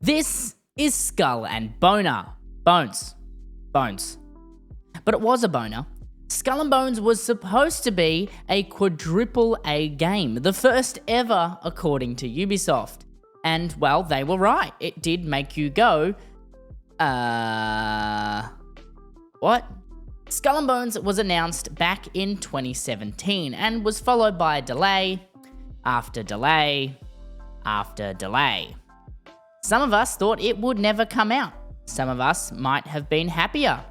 This is Skull and Bones. But it was a boner. Skull and Bones was supposed to be a quadruple A game, the first ever according to Ubisoft. And, well, they were right. It did make you go, what? Skull and Bones was announced back in 2017 and was followed by delay after delay after delay. Some of us thought it would never come out. Some of us might have been happier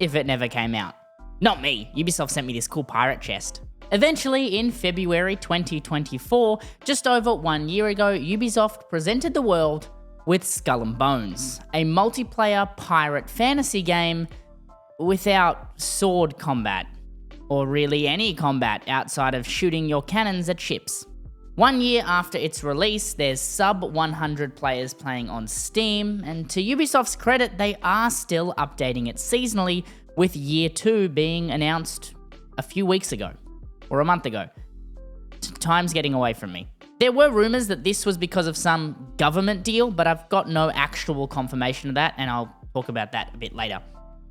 if it never came out. Not me. Ubisoft sent me this cool pirate chest. Eventually, in February 2024, just over 1 year ago, Ubisoft presented the world with Skull and Bones, a multiplayer pirate fantasy game without sword combat, or really any combat outside of shooting your cannons at ships. 1 year after its release, there's sub 100 players playing on Steam, and to Ubisoft's credit, they are still updating it seasonally, with Year 2 being announced a few weeks ago, or a month ago. Time's getting away from me. There were rumors that this was because of some government deal, but I've got no actual confirmation of that, and I'll talk about that a bit later.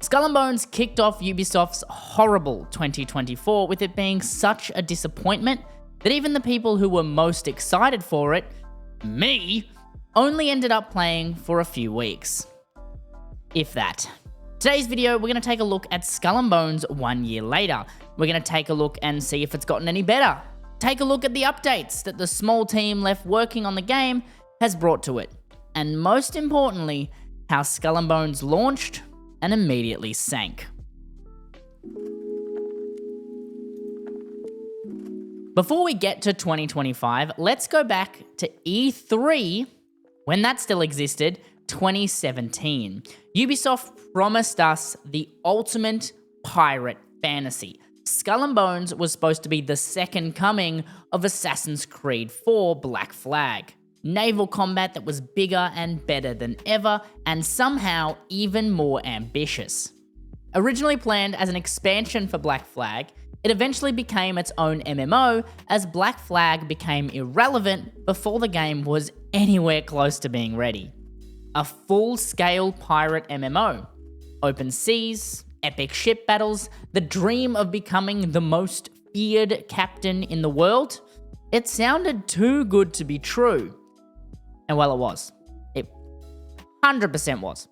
Skull and Bones kicked off Ubisoft's horrible 2024, with it being such a disappointment that even the people who were most excited for it, me, only ended up playing for a few weeks. If that. Today's video, we're going to take a look at Skull and Bones 1 year later. We're going to take a look and see if it's gotten any better. Take a look at the updates that the small team left working on the game has brought to it. And most importantly, how Skull and Bones launched and immediately sank. Before we get to 2025, let's go back to E3, when that still existed, 2017. Ubisoft promised us the ultimate pirate fantasy. Skull and Bones was supposed to be the second coming of Assassin's Creed 4 Black Flag. Naval combat that was bigger and better than ever, and somehow even more ambitious. Originally planned as an expansion for Black Flag, it eventually became its own MMO as Black Flag became irrelevant before the game was anywhere close to being ready. A full-scale pirate MMO. Open seas, epic ship battles, the dream of becoming the most feared captain in the world. It sounded too good to be true. And well, it was. It 100% was.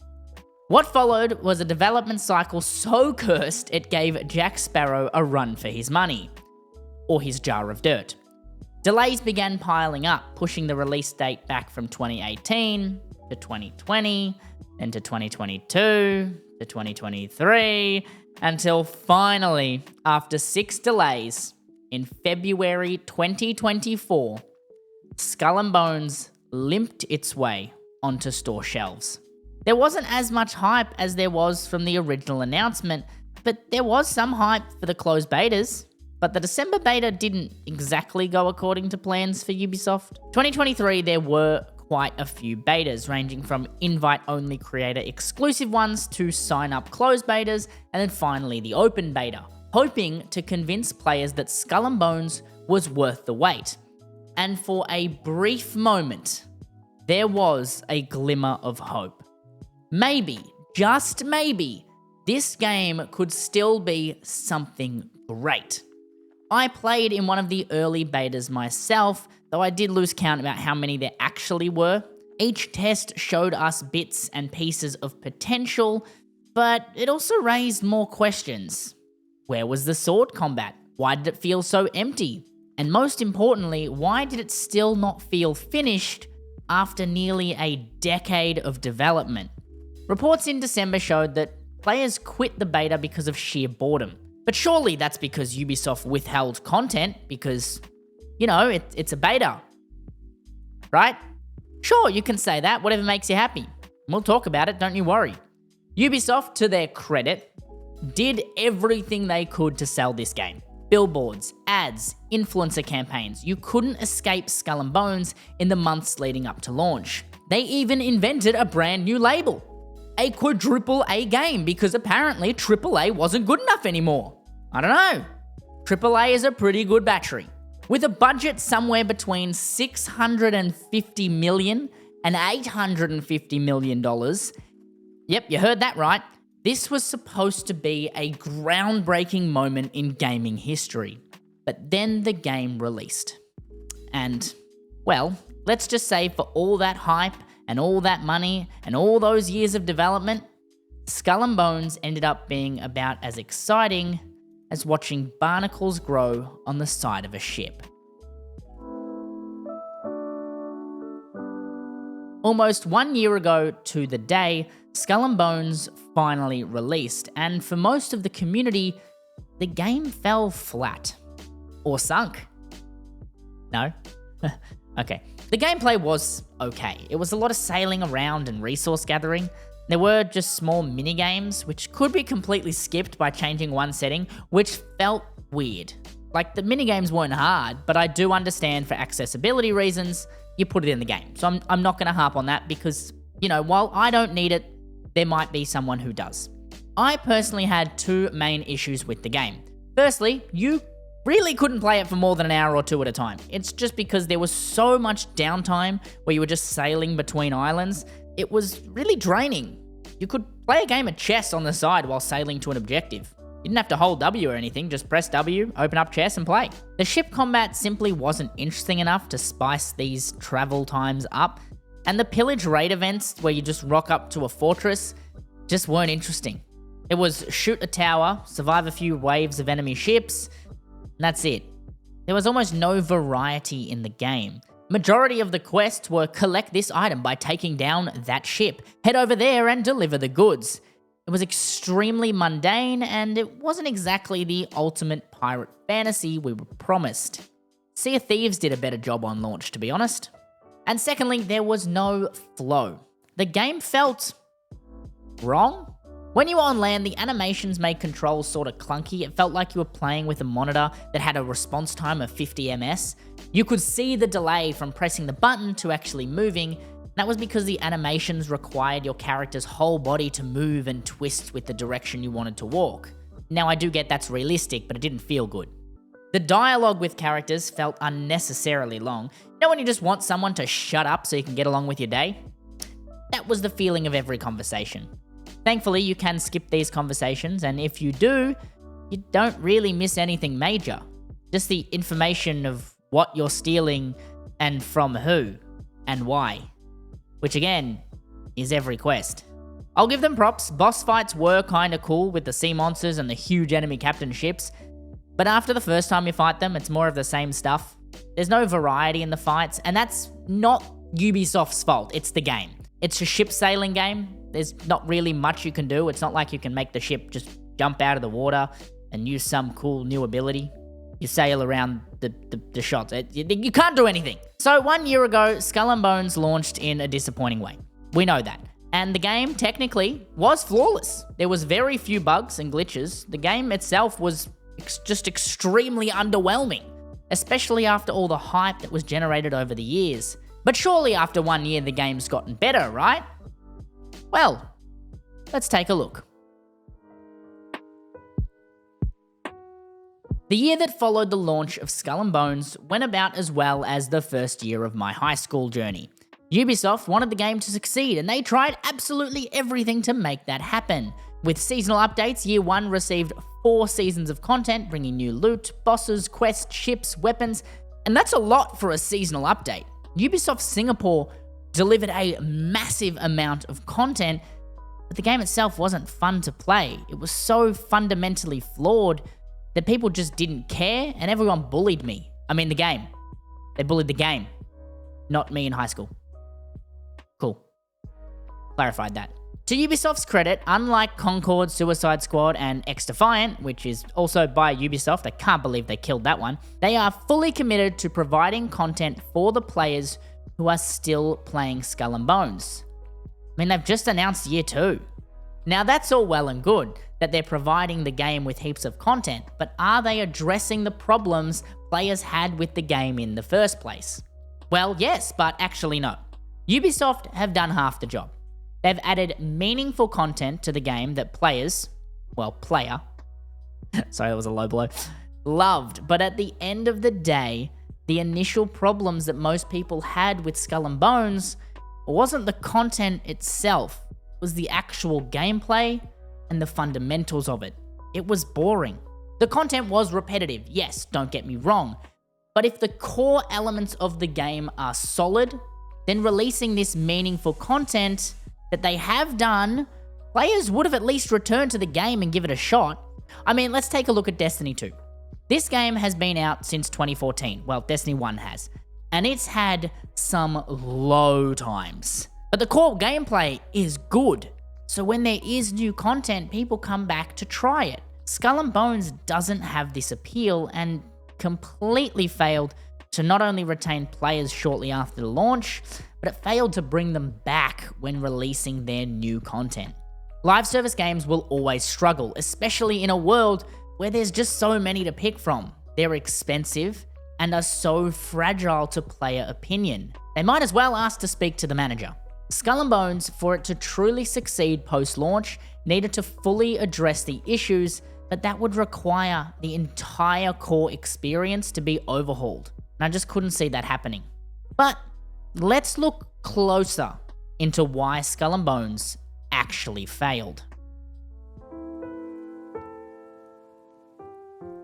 What followed was a development cycle so cursed it gave Jack Sparrow a run for his money. Or his jar of dirt. Delays began piling up, pushing the release date back from 2018 to 2020, then to 2022, to 2023, until finally, after 6 delays, in February 2024, Skull and Bones limped its way onto store shelves. There wasn't as much hype as there was from the original announcement, but there was some hype for the closed betas. But the December beta didn't exactly go according to plans for Ubisoft. 2023, there were quite a few betas, ranging from invite-only creator exclusive ones to sign-up closed betas, and then finally the open beta, hoping to convince players that Skull and Bones was worth the wait. And for a brief moment, there was a glimmer of hope. Maybe, just maybe, this game could still be something great. I played in one of the early betas myself, though I did lose count about how many there actually were. Each test showed us bits and pieces of potential, but it also raised more questions. Where was the sword combat? Why did it feel so empty? And most importantly, why did it still not feel finished after nearly a decade of development? Reports in December showed that players quit the beta because of sheer boredom. But surely that's because Ubisoft withheld content because, you know, it's a beta, right? Sure, you can say that, whatever makes you happy. We'll talk about it, don't you worry. Ubisoft, to their credit, did everything they could to sell this game. Billboards, ads, influencer campaigns. You couldn't escape Skull and Bones in the months leading up to launch. They even invented a brand new label. A quadruple A game, because apparently AAA wasn't good enough anymore. I don't know. AAA is a pretty good battery. With a budget somewhere between $650 million and $850 million. Yep, you heard that right. This was supposed to be a groundbreaking moment in gaming history. But then the game released. And, well, let's just say for all that hype and all that money and all those years of development, Skull and Bones ended up being about as exciting as watching barnacles grow on the side of a ship. Almost 1 year ago to the day, Skull and Bones finally released, and for most of the community, the game fell flat. Or sunk. No? Okay. The gameplay was okay. It was a lot of sailing around and resource gathering. There were just small mini-games, which could be completely skipped by changing one setting, which felt weird. Like, the mini-games weren't hard, but I do understand for accessibility reasons, you put it in the game. So I'm not going to harp on that because, while I don't need it, there might be someone who does. I personally had two main issues with the game. Firstly, you really couldn't play it for more than an hour or two at a time. It's just because there was so much downtime where you were just sailing between islands. It was really draining. You could play a game of chess on the side while sailing to an objective. You didn't have to hold W or anything, just press W, open up chess and play. The ship combat simply wasn't interesting enough to spice these travel times up, and the pillage raid events where you just rock up to a fortress just weren't interesting. It was shoot a tower, survive a few waves of enemy ships, and that's it. There was almost no variety in the game. Majority of the quests were collect this item by taking down that ship, head over there and deliver the goods. It was extremely mundane, and it wasn't exactly the ultimate pirate fantasy we were promised. Sea of Thieves did a better job on launch, to be honest. And secondly, there was no flow. The game felt wrong. When you were on land, the animations made controls sort of clunky. It felt like you were playing with a monitor that had a response time of 50 ms. You could see the delay from pressing the button to actually moving. That was because the animations required your character's whole body to move and twist with the direction you wanted to walk. Now, I do get that's realistic, but it didn't feel good. The dialogue with characters felt unnecessarily long. When you just want someone to shut up so you can get along with your day? That was the feeling of every conversation. Thankfully, you can skip these conversations, and if you do, you don't really miss anything major. Just the information of what you're stealing and from who and why. Which again, is every quest. I'll give them props, boss fights were kinda cool with the sea monsters and the huge enemy captain ships, but after the first time you fight them, it's more of the same stuff. There's no variety in the fights, and that's not Ubisoft's fault, it's the game. It's a ship sailing game, there's not really much you can do. It's not like you can make the ship just jump out of the water and use some cool new ability. You sail around the shots. You can't do anything. So 1 year ago, Skull and Bones launched in a disappointing way. We know that. And the game, technically, was flawless. There was very few bugs and glitches. The game itself was just extremely underwhelming, especially after all the hype that was generated over the years. But surely after 1 year, the game's gotten better, right? Well, let's take a look. The year that followed the launch of Skull and Bones went about as well as the first year of my high school journey. Ubisoft wanted the game to succeed, and they tried absolutely everything to make that happen. With seasonal updates, Year 1 received 4 seasons of content, bringing new loot, bosses, quests, ships, weapons, and that's a lot for a seasonal update. Ubisoft Singapore delivered a massive amount of content, but the game itself wasn't fun to play. It was so fundamentally flawed that people just didn't care, and everyone bullied me. I mean, the game. They bullied the game, not me in high school. Cool. Clarified that. To Ubisoft's credit, unlike Concord, Suicide Squad, and X-Defiant, which is also by Ubisoft, I can't believe they killed that one, they are fully committed to providing content for the players who are still playing Skull and Bones. I mean, they've just announced Year 2. Now that's all well and good, that they're providing the game with heaps of content, but are they addressing the problems players had with the game in the first place? Well, yes, but actually no. Ubisoft have done half the job. They've added meaningful content to the game that player, sorry, that was a low blow, loved, but at the end of the day, the initial problems that most people had with Skull and Bones It wasn't the content itself, it was the actual gameplay and the fundamentals of it. It was boring. The content was repetitive, yes, don't get me wrong, but if the core elements of the game are solid, then releasing this meaningful content that they have done, players would have at least returned to the game and give it a shot. I mean, let's take a look at Destiny 2. This game has been out since 2014. Well, Destiny 1 has. And it's had some low times. But the core gameplay is good. So when there is new content, people come back to try it. Skull and Bones doesn't have this appeal and completely failed to not only retain players shortly after the launch, but it failed to bring them back when releasing their new content. Live service games will always struggle, especially in a world where there's just so many to pick from. They're expensive and are so fragile to player opinion. They might as well ask to speak to the manager. Skull and Bones, for it to truly succeed post-launch, needed to fully address the issues, but that would require the entire core experience to be overhauled. And I just couldn't see that happening. But let's look closer into why Skull and Bones actually failed.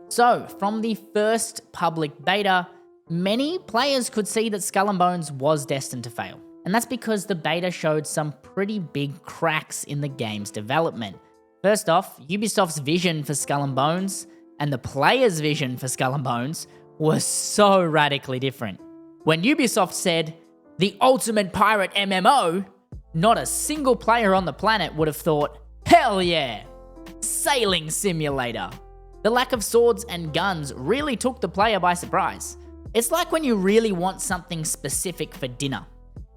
So, from the first public beta, many players could see that Skull and Bones was destined to fail. And that's because the beta showed some pretty big cracks in the game's development. First off, Ubisoft's vision for Skull and Bones and the player's vision for Skull and Bones were so radically different. When Ubisoft said, "the ultimate pirate MMO," not a single player on the planet would have thought, "hell yeah, sailing simulator." The lack of swords and guns really took the player by surprise. It's like when you really want something specific for dinner,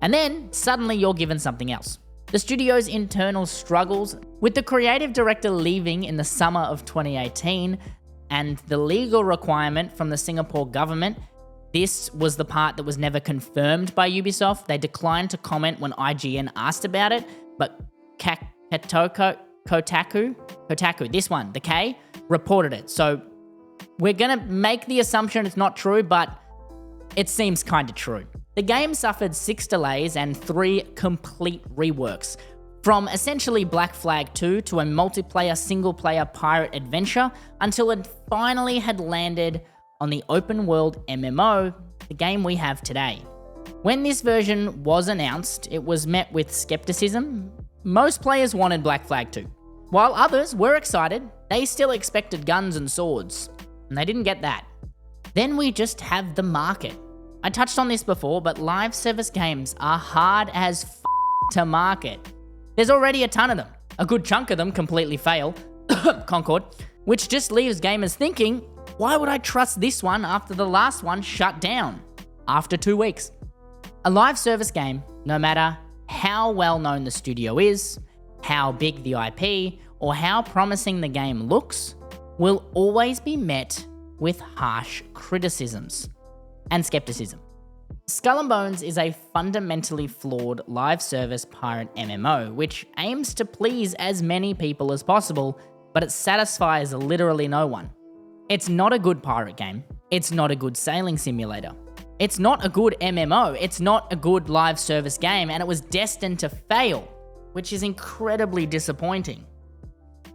and then suddenly you're given something else. The studio's internal struggles, with the creative director leaving in the summer of 2018, and the legal requirement from the Singapore government. This was the part that was never confirmed by Ubisoft. They declined to comment when IGN asked about it, but Kotaku, this one, the K, reported it. So we're gonna make the assumption it's not true, but it seems kinda true. The game suffered 6 delays and 3 complete reworks, from essentially Black Flag 2 to a multiplayer single-player pirate adventure, until it finally had landed on the open-world MMO, the game we have today. When this version was announced, it was met with skepticism. Most players wanted Black Flag 2. While others were excited, they still expected guns and swords, and they didn't get that. Then we just have the market. I touched on this before, but live service games are hard as to market. There's already a ton of them. A good chunk of them completely fail, Concord, which just leaves gamers thinking, why would I trust this one after the last one shut down after 2 weeks? A live service game, no matter how well known the studio is, how big the IP, or how promising the game looks, will always be met with harsh criticisms and skepticism. Skull and Bones is a fundamentally flawed live service pirate MMO, which aims to please as many people as possible, but it satisfies literally no one. It's not a good pirate game. It's not a good sailing simulator. It's not a good MMO. It's not a good live service game, and it was destined to fail, which is incredibly disappointing.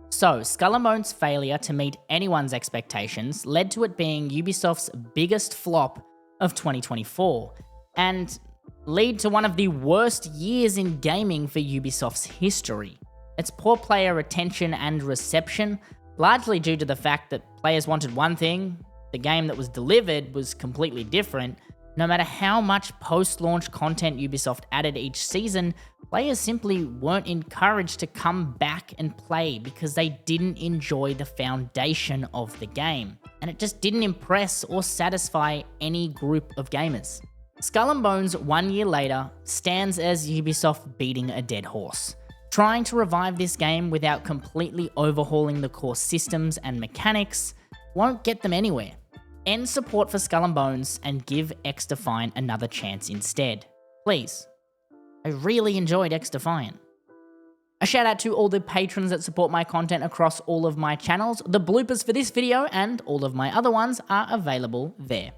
So, Skull and Bones' failure to meet anyone's expectations led to it being Ubisoft's biggest flop of 2024, and lead to one of the worst years in gaming for Ubisoft's history. Its poor player retention and reception, largely due to the fact that players wanted one thing, the game that was delivered was completely different. No matter how much post-launch content Ubisoft added each season, players simply weren't encouraged to come back and play because they didn't enjoy the foundation of the game, and it just didn't impress or satisfy any group of gamers. Skull and Bones 1 year later stands as Ubisoft beating a dead horse. Trying to revive this game without completely overhauling the core systems and mechanics won't get them anywhere. End support for Skull and Bones and give X-Defiant another chance instead. Please. I really enjoyed X-Defiant. A shout out to all the patrons that support my content across all of my channels. The bloopers for this video and all of my other ones are available there.